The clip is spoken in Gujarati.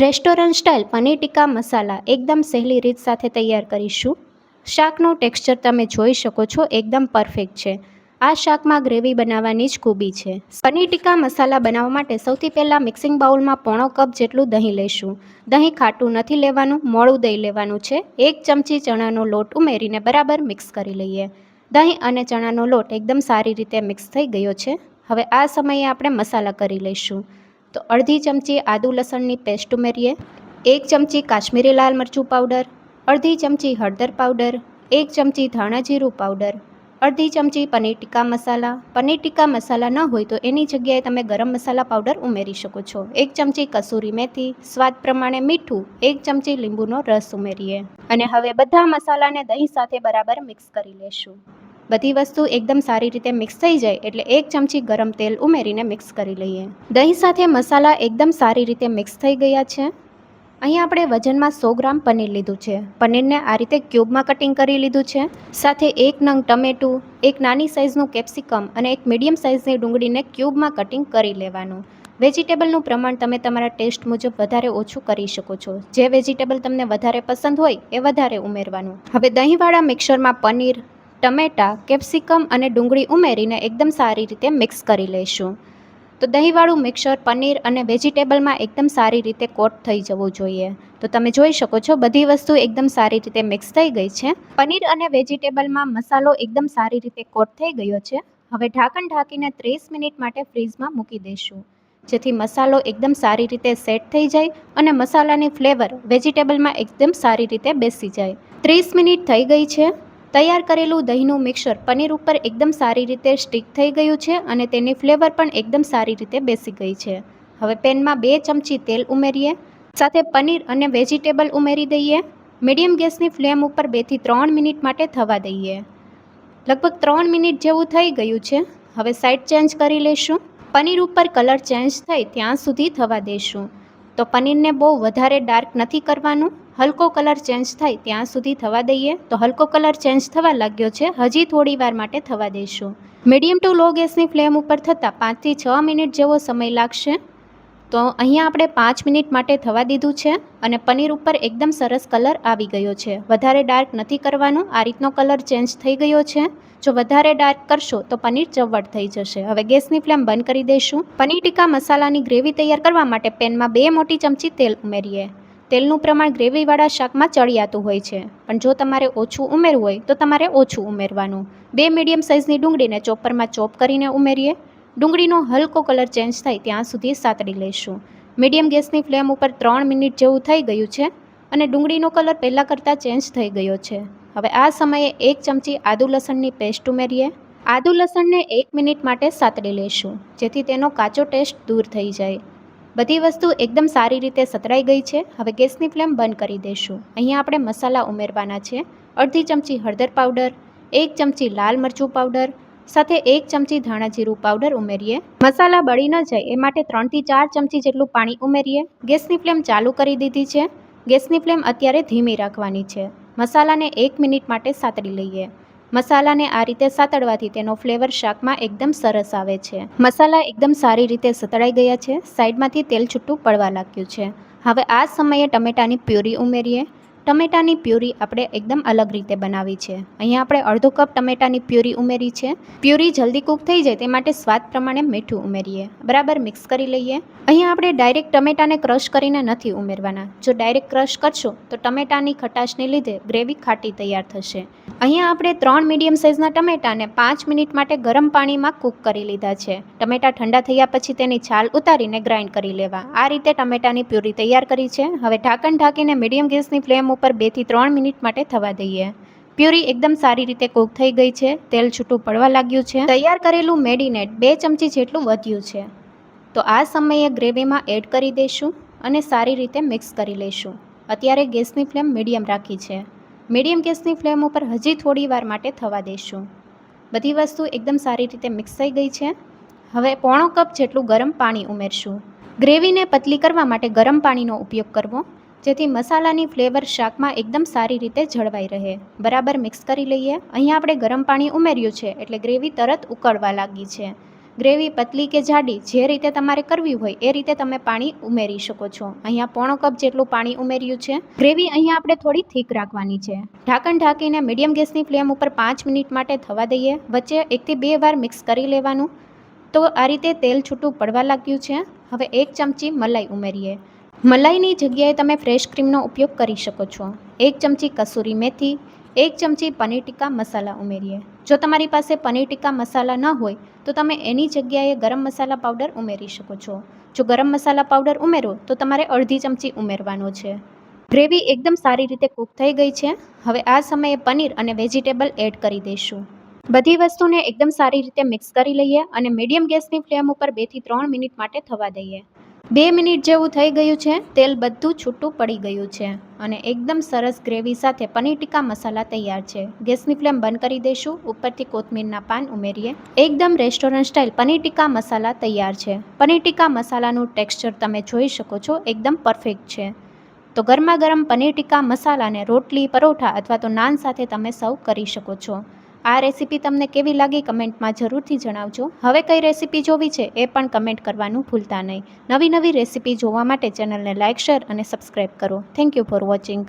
રેસ્ટોરન્ટ સ્ટાઇલ પનીર ટિક્કા મસાલા એકદમ સહેલી રીત સાથે તૈયાર કરીશું. શાકનું ટેક્સચર તમે જોઈ શકો છો, એકદમ પરફેક્ટ છે. આ શાકમાં ગ્રેવી બનાવવાની જ ખૂબી છે. પનીર ટિક્કા મસાલા બનાવવા માટે સૌથી પહેલાં મિક્સિંગ બાઉલમાં પોણો કપ જેટલું દહીં લઈશું. દહીં ખાટું નથી લેવાનું, મોળું દહીં લેવાનું છે. 1 ચમચી ચણાનો લોટ ઉમેરીને બરાબર મિક્સ કરી લઈએ. દહીં અને ચણાનો લોટ એકદમ સારી રીતે મિક્સ થઈ ગયો છે. હવે આ સમયે આપણે મસાલા કરી લઈશું. તો અડધી ચમચી આદુ લસણની પેસ્ટ ઉમેરીએ, 1 ચમચી કાશ્મીરી લાલ મરચું પાવડર, અડધી ચમચી હળદર પાવડર, 1 ચમચી ધાણા જીરું પાવડર, અડધી ચમચી પનીર ટિક્કા મસાલા. પનીર ટિક્કા મસાલા ન હોય તો એની જગ્યાએ તમે ગરમ મસાલા પાવડર ઉમેરી શકો છો. 1 ચમચી કસૂરી મેથી, સ્વાદ પ્રમાણે મીઠું, 1 ચમચી લીંબુનો રસ ઉમેરીએ અને હવે બધા મસાલાને દહીં સાથે બરાબર મિક્સ કરી લેશું. બધી વસ્તુ એકદમ સારી રીતે મિક્સ થઈ જાય એટલે 1 ચમચી ગરમ તેલ ઉમેરીને મિક્સ કરી લઈએ. દહીં સાથે મસાલા એકદમ સારી રીતે મિક્સ થઈ ગયા છે. અહીં આપણે વજનમાં 100 ગ્રામ પનીર લીધું છે. પનીરને આ રીતે ક્યુબમાં કટિંગ કરી લીધું છે. સાથે 1 નંગ ટમેટું, 1 નાની સાઇઝનું કેપ્સિકમ અને 1 મીડિયમ સાઇઝની ડુંગળીને ક્યુબમાં કટિંગ કરી લેવાનું. વેજીટેબલનું પ્રમાણ તમે તમારા ટેસ્ટ મુજબ વધારે ઓછું કરી શકો છો. જે વેજીટેબલ તમને વધારે પસંદ હોય એ વધારે ઉમેરવાનું. હવે દહીંવાળા મિક્સરમાં પનીર, ટમેટાં, કેપ્સિકમ અને ડુંગળી ઉમેરીને એકદમ સારી રીતે મિક્સ કરી લઈશું. તો દહીંવાળું મિક્સર પનીર અને વેજીટેબલમાં એકદમ સારી રીતે કોટ થઈ જવું જોઈએ. તો તમે જોઈ શકો છો બધી વસ્તુ એકદમ સારી રીતે મિક્સ થઈ ગઈ છે. પનીર અને વેજીટેબલમાં મસાલો એકદમ સારી રીતે કોટ થઈ ગયો છે. હવે ઢાંકણ ઢાંકીને 30 મિનિટ માટે ફ્રીઝમાં મૂકી દઈશું, જેથી મસાલો એકદમ સારી રીતે સેટ થઈ જાય અને મસાલાની ફ્લેવર વેજીટેબલમાં એકદમ સારી રીતે બેસી જાય. 30 મિનિટ થઈ ગઈ છે. તૈયાર કરેલું દહીંનું મિક્સર પનીર ઉપર એકદમ સારી રીતે સ્ટીક થઈ ગયું છે અને તેની ફ્લેવર પણ એકદમ સારી રીતે બેસી ગઈ છે. હવે પેનમાં 2 ચમચી તેલ ઉમેરીએ, સાથે પનીર અને વેજીટેબલ ઉમેરી દઈએ. મીડિયમ ગેસની ફ્લેમ ઉપર 2 થી 3 મિનિટ માટે થવા દઈએ. લગભગ 3 મિનિટ જેવું થઈ ગયું છે. હવે સાઈડ ચેન્જ કરી લઈશું. પનીર ઉપર કલર ચેન્જ થાય ત્યાં સુધી થવા દઈશું. તો પનીરને બહુ વધારે ડાર્ક નથી કરવાનું, હલકો કલર ચેન્જ થાય ત્યાં સુધી થવા દઈએ. તો હલકો કલર ચેન્જ થવા લાગ્યો છે, હજી થોડી વાર માટે થવા દઈશું. મીડિયમ ટુ લો ગેસની ફ્લેમ ઉપર થતાં 5 થી 6 મિનિટ જેવો સમય લાગશે. તો અહીંયા આપણે 5 મિનિટ માટે થવા દીધું છે અને પનીર ઉપર એકદમ સરસ કલર આવી ગયો છે. વધારે ડાર્ક નથી કરવાનું, આ રીતનો કલર ચેન્જ થઈ ગયો છે. જો વધારે ડાર્ક કરશો તો પનીર ચવડ થઈ જશે. હવે ગેસની ફ્લેમ બંધ કરી દઈશું. પનીર ટિક્કા મસાલાની ગ્રેવી તૈયાર કરવા માટે પેનમાં 2 મોટી ચમચી તેલ ઉમેરીએ. તેલનું પ્રમાણ ગ્રેવીવાળા શાકમાં ચડિયાતું હોય છે, પણ જો તમારે ઓછું ઉમેરવું હોય તો તમારે ઓછું ઉમેરવાનું. 2 મીડિયમ સાઇઝની ડુંગળીને ચોપરમાં ચોપ કરીને ઉમેરીએ. ડુંગળીનો હલકો કલર ચેન્જ થાય ત્યાં સુધી સાતળી લઈશું. મીડિયમ ગેસની ફ્લેમ ઉપર 3 મિનિટ જેવું થઈ ગયું છે અને ડુંગળીનો કલર પહેલાં કરતાં ચેન્જ થઈ ગયો છે. હવે આ સમયે 1 ચમચી આદુ લસણની પેસ્ટ ઉમેરીએ. આદુ લસણને 1 મિનિટ માટે સાતળી લઈશું, જેથી તેનો કાચો ટેસ્ટ દૂર થઈ જાય. બધી વસ્તુ એકદમ સારી રીતે સતળાઈ ગઈ છે. હવે ગેસની ફ્લેમ બંધ કરી દઈશું. અહીંયા આપણે મસાલા ઉમેરવાના છે. અડધી ચમચી હળદર પાવડર, 1 ચમચી લાલ મરચું પાવડર, સાથે 1 ચમચી ધાણા જીરું પાવડર ઉમેરીએ. મસાલા બળી ન જાય એ માટે 3 થી 4 ચમચી જેટલું પાણી ઉમેરીએ. ગેસની ફ્લેમ ચાલુ કરી દીધી છે. ગેસની ફ્લેમ અત્યારે ધીમી રાખવાની છે. મસાલાને 1 મિનિટ માટે સાતળી લઈએ. મસાલાને આ રીતે સાતળવાથી તેનો ફ્લેવર શાકમાં એકદમ સરસ આવે છે. મસાલા એકદમ સારી રીતે સતળાઈ ગયા છે. સાઈડમાંથી તેલ છૂટું પડવા લાગ્યું છે. હવે આ સમયે ટમેટાની પ્યુરી ઉમેરીએ. ટમેટાની પ્યુરી આપણે એકદમ અલગ રીતે બનાવી છે. અહીંયા આપણે અડધો કપ ટમેટાની પ્યુરી ઉમેરી છે. પ્યુરી જલ્દી કૂક થઈ જાય તે માટે સ્વાદ પ્રમાણે મીઠું ઉમેરીએ. બરાબર મિક્સ કરી લઈએ. અહીંયા આપણે ડાયરેક્ટ ટમેટાને ક્રશ કરીને નથી ઉમેરવાના. જો ડાયરેક્ટ ક્રશ કરશો તો ટમેટાની ખટાશને લીધે ગ્રેવી ખાટી તૈયાર થશે. અહીંયા આપણે 3 મીડિયમ સાઇઝના ટમેટાને 5 મિનિટ માટે ગરમ પાણીમાં કૂક કરી લીધા છે. ટમેટા ઠંડા થયા પછી તેની છાલ ઉતારીને ગ્રાઇન્ડ કરી લેવા. આ રીતે ટમેટાની પ્યુરી તૈયાર કરી છે. હવે ઢાંકણ ઢાંકીને મીડિયમ ગેસની ફ્લેમ ઉપર 2 થી 3 મિનિટ માટે થવા દઈએ. પ્યુરી એકદમ સારી રીતે કૂક થઈ ગઈ છે. તેલ છૂટું પડવા લાગ્યું છે. તૈયાર કરેલું મેડિનેટ 2 ચમચી જેટલું વધ્યું છે. તો આ સમયે ગ્રેવીમાં એડ કરી દઈશું અને સારી રીતે મિક્સ કરી લઈશું. અત્યારે ગેસની ફ્લેમ મીડિયમ રાખી છે. મીડિયમ ગેસની ફ્લેમ ઉપર હજી થોડી વાર માટે થવા દઈશું. બધી વસ્તુ એકદમ સારી રીતે મિક્સ થઈ ગઈ છે. હવે પોણો કપ જેટલું ગરમ પાણી ઉમેરશું. ગ્રેવીને પતલી કરવા માટે ગરમ પાણીનો ઉપયોગ કરવો, જેથી મસાલાની ફ્લેવર શાકમાં એકદમ સારી રીતે જળવાઈ રહે. બરાબર મિક્સ કરી લઈએ. અહીંયા આપણે ગરમ પાણી ઉમેર્યું છે એટલે ગ્રેવી તરત ઉકળવા લાગી છે. ગ્રેવી પતલી કે જાડી જે રીતે તમારે કરવી હોય એ રીતે તમે પાણી ઉમેરી શકો છો. અહીંયા પોણો કપ જેટલું પાણી ઉમેર્યું છે. ગ્રેવી અહીંયા આપણે થોડી થીક રાખવાની છે. ઢાંકણ ઢાંકીને મીડિયમ ગેસની ફ્લેમ ઉપર 5 મિનિટ માટે થવા દઈએ. વચ્ચે 1 થી 2 વાર મિક્સ કરી લેવાનું. તો આ રીતે તેલ છૂટું પડવા લાગ્યું છે. હવે 1 ચમચી મલાઈ ઉમેરીએ. મલાઈની જગ્યાએ તમે ફ્રેશ ક્રીમનો ઉપયોગ કરી શકો છો. 1 ચમચી કસૂરી મેથી, 1 ચમચી પનીર ટિક્કા મસાલા ઉમેરીએ. જો તમારી પાસે પનીર ટિક્કા મસાલા ન હોય તો તમે એની જગ્યાએ ગરમ મસાલા પાવડર ઉમેરી શકો છો. જો ગરમ મસાલા પાવડર ઉમેરો તો તમારે અડધી ચમચી ઉમેરવાનો છે. ગ્રેવી એકદમ સારી રીતે કૂક થઈ ગઈ છે. હવે આ સમયે પનીર અને વેજીટેબલ એડ કરી દઈશું. બધી વસ્તુને એકદમ સારી રીતે મિક્સ કરી લઈએ અને મીડિયમ ગેસની ફ્લેમ ઉપર 2 થી 3 મિનિટ માટે થવા દઈએ. 2 મિનિટ જેવું થઈ ગયું છે. તેલ બધું છૂટું પડી ગયું છે અને એકદમ સરસ ગ્રેવી સાથે પનીર ટિક્કા મસાલા તૈયાર છે. ગેસની ફ્લેમ બંધ કરી દઈશું. ઉપરથી કોથમીરના પાન ઉમેરીએ. એકદમ રેસ્ટોરન્ટ સ્ટાઇલ પનીર ટિક્કા મસાલા તૈયાર છે. પનીર ટિક્કા મસાલાનું ટેક્સચર તમે જોઈ શકો છો, એકદમ પરફેક્ટ છે. તો ગરમા ગરમ પનીર ટિક્કા મસાલાને રોટલી, પરોઠા અથવા તો નાન સાથે તમે સર્વ કરી શકો છો. આ રેસીપી તમને કેવી લાગી કમેન્ટમાં જરૂરથી જણાવજો. હવે કઈ રેસીપી જોવી છે એ પણ કમેન્ટ કરવાનું ભૂલતા નહીં. નવી રેસીપી જોવા માટે ચેનલને લાઇક, શેર અને સબસ્ક્રાઈબ કરો. Thank you for watching.